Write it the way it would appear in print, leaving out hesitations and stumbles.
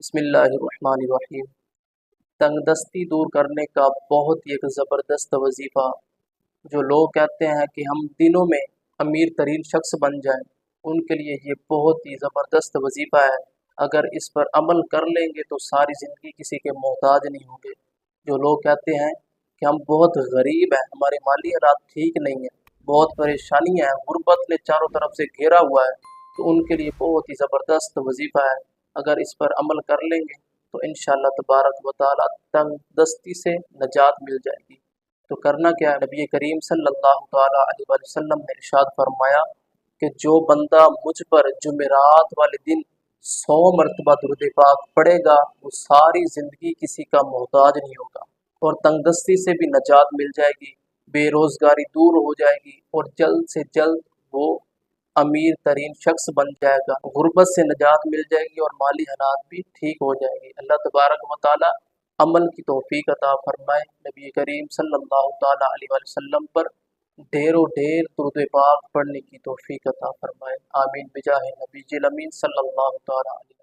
بسم اللہ الرحمن الرحیم۔ تنگ دستی دور کرنے کا بہت ہی ایک زبردست وظیفہ جو لوگ کہتے ہیں کہ ہم دنوں میں امیر ترین شخص بن جائیں، ان کے لیے یہ بہت ہی زبردست وظیفہ ہے۔ اگر اس پر عمل کر لیں گے تو ساری زندگی کسی کے محتاج نہیں ہوں گے۔ جو لوگ کہتے ہیں کہ ہم بہت غریب ہیں، ہمارے مالی حالات ٹھیک نہیں ہیں، بہت پریشانیاں ہیں، غربت نے چاروں طرف سے گھیرا ہوا ہے، تو ان کے لیے بہت ہی زبردست وظیفہ ہے۔ اگر اس پر عمل کر لیں گے تو انشاءاللہ تبارک و تعالیٰ تنگ دستی سے نجات مل جائے گی۔ تو کرنا کیا ہے، نبی کریم صلی اللہ تعالیٰ علیہ وسلم نے ارشاد فرمایا کہ جو بندہ مجھ پر جمعرات والے دن 100 مرتبہ درود پاک پڑھے گا وہ ساری زندگی کسی کا محتاج نہیں ہوگا، اور تنگ دستی سے بھی نجات مل جائے گی، بے روزگاری دور ہو جائے گی، اور جلد سے جلد وہ امیر ترین شخص بن جائے گا، غربت سے نجات مل جائے گی، اور مالی حالات بھی ٹھیک ہو جائے گی۔ اللہ تبارک و تعالیٰ عمل کی توفیق عطا فرمائے، نبی کریم صلی اللہ تعالیٰ علیہ وسلم پر ڈھیر و ڈھیر درود پاک پڑھنے کی توفیق عطا فرمائے، آمین بجاہ نبی الامین صلی اللہ تعالیٰ علیہ